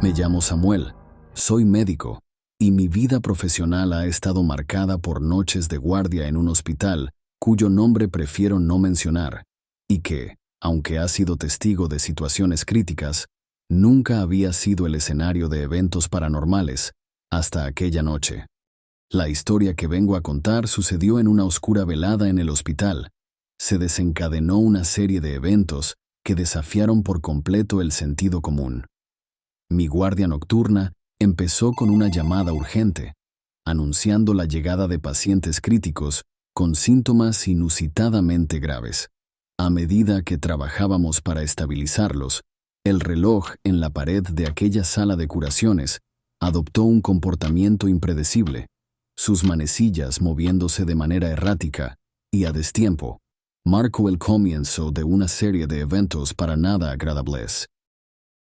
Me llamo Samuel, soy médico, y mi vida profesional ha estado marcada por noches de guardia en un hospital cuyo nombre prefiero no mencionar, y que, aunque ha sido testigo de situaciones críticas, nunca había sido el escenario de eventos paranormales hasta aquella noche. La historia que vengo a contar sucedió en una oscura velada en el hospital. Se desencadenó una serie de eventos que desafiaron por completo el sentido común. Mi guardia nocturna empezó con una llamada urgente, anunciando la llegada de pacientes críticos con síntomas inusitadamente graves. A medida que trabajábamos para estabilizarlos, el reloj en la pared de aquella sala de curaciones adoptó un comportamiento impredecible, sus manecillas moviéndose de manera errática y a destiempo. Marcó el comienzo de una serie de eventos para nada agradables.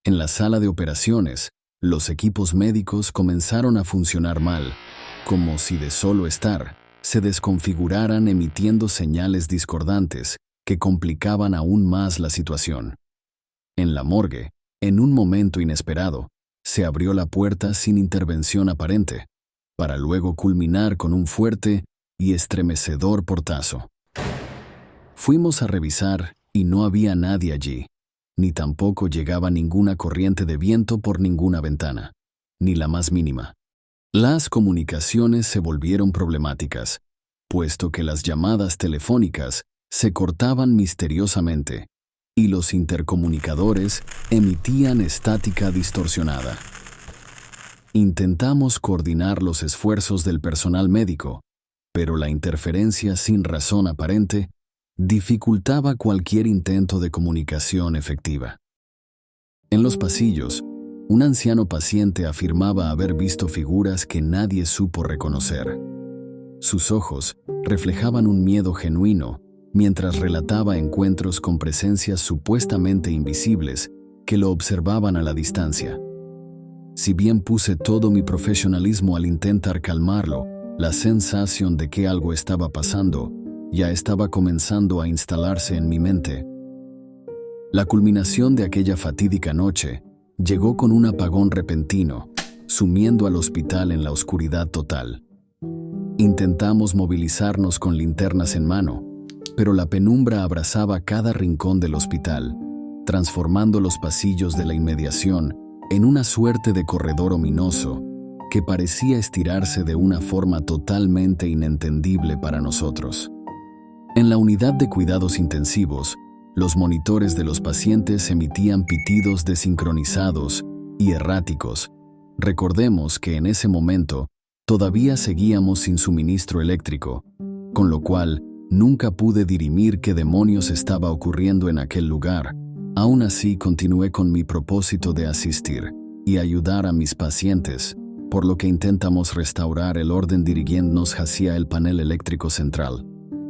En la sala de operaciones, los equipos médicos comenzaron a funcionar mal, como si de solo estar, se desconfiguraran emitiendo señales discordantes que complicaban aún más la situación. En la morgue, en un momento inesperado, se abrió la puerta sin intervención aparente, para luego culminar con un fuerte y estremecedor portazo. Fuimos a revisar y no había nadie allí, ni tampoco llegaba ninguna corriente de viento por ninguna ventana, ni la más mínima. Las comunicaciones se volvieron problemáticas, puesto que las llamadas telefónicas se cortaban misteriosamente y los intercomunicadores emitían estática distorsionada. Intentamos coordinar los esfuerzos del personal médico, pero la interferencia sin razón aparente dificultaba cualquier intento de comunicación efectiva. En los pasillos, un anciano paciente afirmaba haber visto figuras que nadie supo reconocer. Sus ojos reflejaban un miedo genuino mientras relataba encuentros con presencias supuestamente invisibles que lo observaban a la distancia. Si bien puse todo mi profesionalismo al intentar calmarlo, la sensación de que algo estaba pasando ya estaba comenzando a instalarse en mi mente. La culminación de aquella fatídica noche llegó con un apagón repentino, sumiendo al hospital en la oscuridad total. Intentamos movilizarnos con linternas en mano, pero la penumbra abrazaba cada rincón del hospital, transformando los pasillos de la inmediación en una suerte de corredor ominoso que parecía estirarse de una forma totalmente inentendible para nosotros. En la unidad de cuidados intensivos, los monitores de los pacientes emitían pitidos desincronizados y erráticos. Recordemos que en ese momento todavía seguíamos sin suministro eléctrico, con lo cual nunca pude dirimir qué demonios estaba ocurriendo en aquel lugar. Aún así, continué con mi propósito de asistir y ayudar a mis pacientes, por lo que intentamos restaurar el orden dirigiéndonos hacia el panel eléctrico central.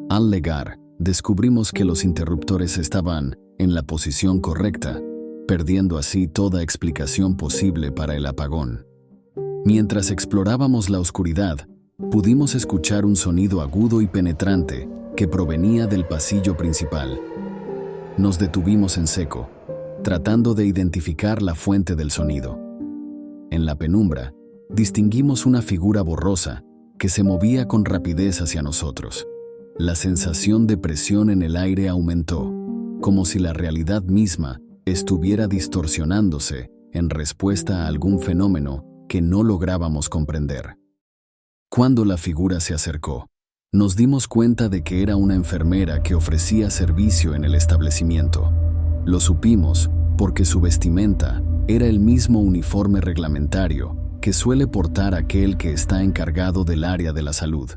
Al llegar, descubrimos que los interruptores estaban en la posición correcta, perdiendo así toda explicación posible para el apagón. Mientras explorábamos la oscuridad, pudimos escuchar un sonido agudo y penetrante que provenía del pasillo principal. Nos detuvimos en seco, tratando de identificar la fuente del sonido. En la penumbra, distinguimos una figura borrosa que se movía con rapidez hacia nosotros. La sensación de presión en el aire aumentó, como si la realidad misma estuviera distorsionándose en respuesta a algún fenómeno que no lográbamos comprender. Cuando la figura se acercó, nos dimos cuenta de que era una enfermera que ofrecía servicio en el establecimiento. Lo supimos porque su vestimenta era el mismo uniforme reglamentario que suele portar aquel que está encargado del área de la salud.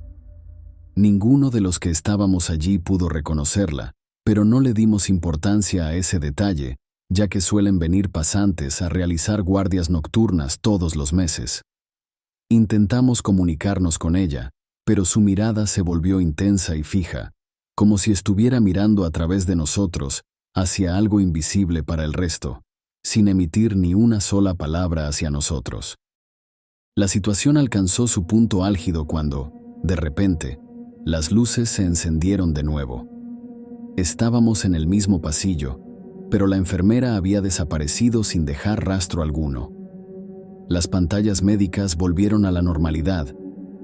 Ninguno de los que estábamos allí pudo reconocerla, pero no le dimos importancia a ese detalle, ya que suelen venir pasantes a realizar guardias nocturnas todos los meses. Intentamos comunicarnos con ella, pero su mirada se volvió intensa y fija, como si estuviera mirando a través de nosotros hacia algo invisible para el resto, sin emitir ni una sola palabra hacia nosotros. La situación alcanzó su punto álgido cuando, de repente, las luces se encendieron de nuevo. Estábamos en el mismo pasillo, pero la enfermera había desaparecido sin dejar rastro alguno. Las pantallas médicas volvieron a la normalidad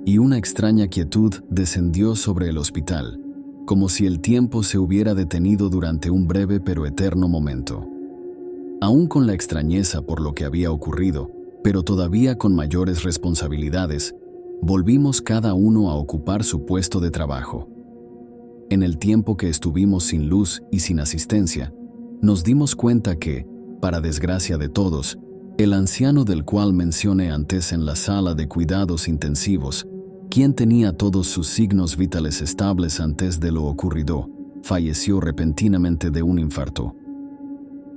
y una extraña quietud descendió sobre el hospital, como si el tiempo se hubiera detenido durante un breve pero eterno momento. Aún con la extrañeza por lo que había ocurrido, pero todavía con mayores responsabilidades, volvimos cada uno a ocupar su puesto de trabajo. En el tiempo que estuvimos sin luz y sin asistencia, nos dimos cuenta que, para desgracia de todos, el anciano del cual mencioné antes en la sala de cuidados intensivos, quien tenía todos sus signos vitales estables antes de lo ocurrido, falleció repentinamente de un infarto.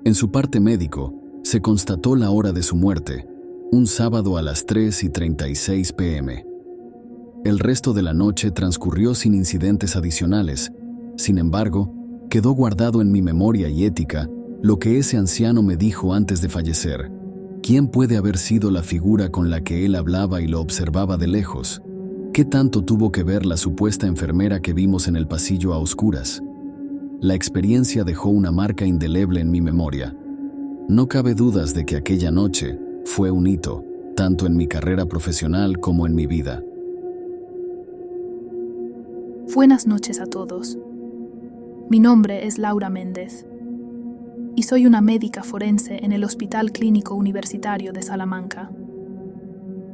En su parte médico, se constató la hora de su muerte, un sábado a las 3:36 p.m. El resto de la noche transcurrió sin incidentes adicionales. Sin embargo, quedó guardado en mi memoria y ética lo que ese anciano me dijo antes de fallecer. ¿Quién puede haber sido la figura con la que él hablaba y lo observaba de lejos? ¿Qué tanto tuvo que ver la supuesta enfermera que vimos en el pasillo a oscuras? La experiencia dejó una marca indeleble en mi memoria. No cabe dudas de que aquella noche fue un hito, tanto en mi carrera profesional como en mi vida. Buenas noches a todos. Mi nombre es Laura Méndez y soy una médica forense en el Hospital Clínico Universitario de Salamanca.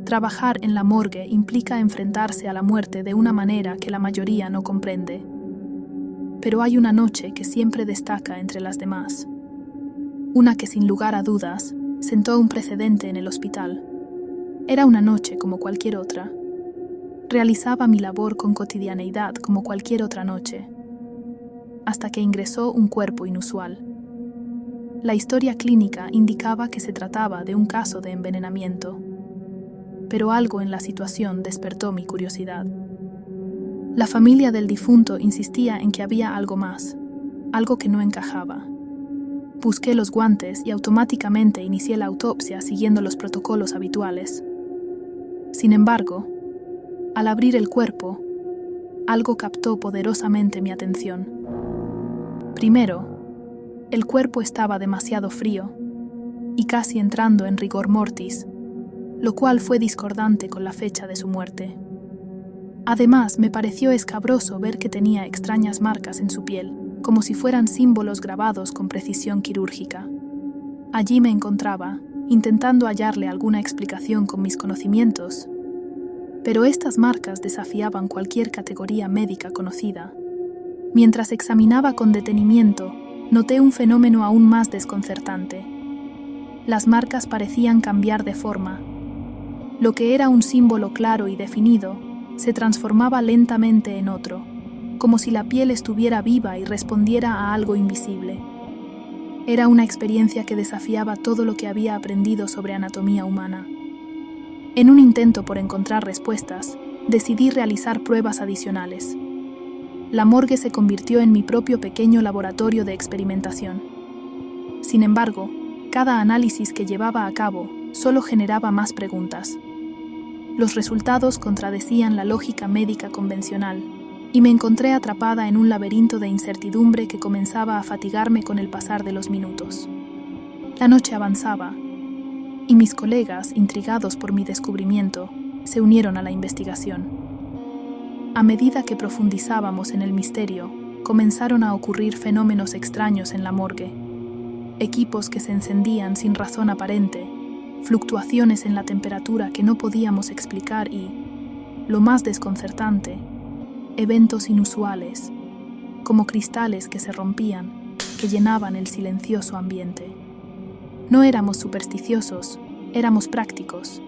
Trabajar en la morgue implica enfrentarse a la muerte de una manera que la mayoría no comprende. Pero hay una noche que siempre destaca entre las demás. Una que sin lugar a dudas sentó un precedente en el hospital. Era una noche como cualquier otra. Realizaba mi labor con cotidianeidad como cualquier otra noche, hasta que ingresó un cuerpo inusual. La historia clínica indicaba que se trataba de un caso de envenenamiento, pero algo en la situación despertó mi curiosidad. La familia del difunto insistía en que había algo más, algo que no encajaba. Busqué los guantes y automáticamente inicié la autopsia siguiendo los protocolos habituales. Sin embargo, al abrir el cuerpo, algo captó poderosamente mi atención. Primero, el cuerpo estaba demasiado frío y casi entrando en rigor mortis, lo cual fue discordante con la fecha de su muerte. Además, me pareció escabroso ver que tenía extrañas marcas en su piel, como si fueran símbolos grabados con precisión quirúrgica. Allí me encontraba, intentando hallarle alguna explicación con mis conocimientos, pero estas marcas desafiaban cualquier categoría médica conocida. Mientras examinaba con detenimiento, noté un fenómeno aún más desconcertante. Las marcas parecían cambiar de forma. Lo que era un símbolo claro y definido se transformaba lentamente en otro, como si la piel estuviera viva y respondiera a algo invisible. Era una experiencia que desafiaba todo lo que había aprendido sobre anatomía humana. En un intento por encontrar respuestas, decidí realizar pruebas adicionales. La morgue se convirtió en mi propio pequeño laboratorio de experimentación. Sin embargo, cada análisis que llevaba a cabo solo generaba más preguntas. Los resultados contradecían la lógica médica convencional, y me encontré atrapada en un laberinto de incertidumbre que comenzaba a fatigarme con el pasar de los minutos. La noche avanzaba, y mis colegas, intrigados por mi descubrimiento, se unieron a la investigación. A medida que profundizábamos en el misterio, comenzaron a ocurrir fenómenos extraños en la morgue. Equipos que se encendían sin razón aparente, fluctuaciones en la temperatura que no podíamos explicar y, lo más desconcertante, eventos inusuales, como cristales que se rompían, que llenaban el silencioso ambiente. No éramos supersticiosos, éramos prácticos.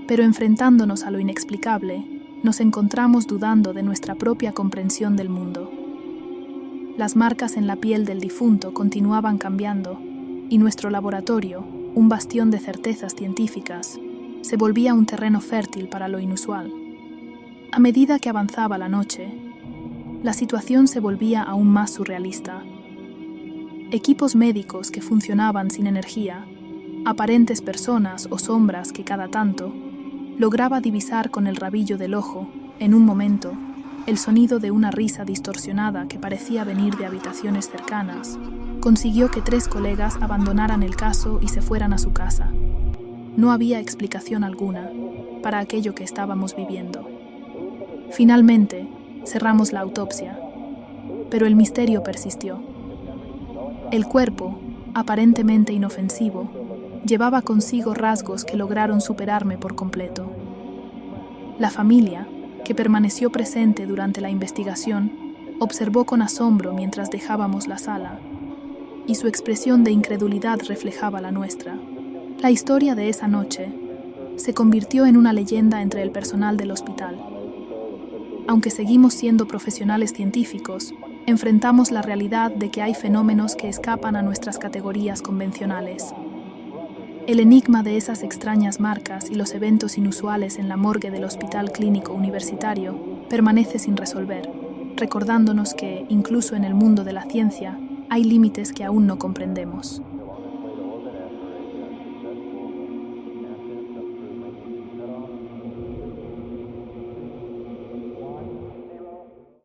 Pero enfrentándonos a lo inexplicable, nos encontramos dudando de nuestra propia comprensión del mundo. Las marcas en la piel del difunto continuaban cambiando, y nuestro laboratorio, un bastión de certezas científicas, se volvía un terreno fértil para lo inusual. A medida que avanzaba la noche, la situación se volvía aún más surrealista. Equipos médicos que funcionaban sin energía, aparentes personas o sombras que cada tanto lograba divisar con el rabillo del ojo, en un momento, el sonido de una risa distorsionada que parecía venir de habitaciones cercanas, consiguió que 3 colegas abandonaran el caso y se fueran a su casa. No había explicación alguna para aquello que estábamos viviendo. Finalmente, cerramos la autopsia, pero el misterio persistió. El cuerpo, aparentemente inofensivo, llevaba consigo rasgos que lograron superarme por completo. La familia, que permaneció presente durante la investigación, observó con asombro mientras dejábamos la sala, y su expresión de incredulidad reflejaba la nuestra. La historia de esa noche se convirtió en una leyenda entre el personal del hospital. Aunque seguimos siendo profesionales científicos, enfrentamos la realidad de que hay fenómenos que escapan a nuestras categorías convencionales. El enigma de esas extrañas marcas y los eventos inusuales en la morgue del Hospital Clínico Universitario permanece sin resolver, recordándonos que, incluso en el mundo de la ciencia, hay límites que aún no comprendemos.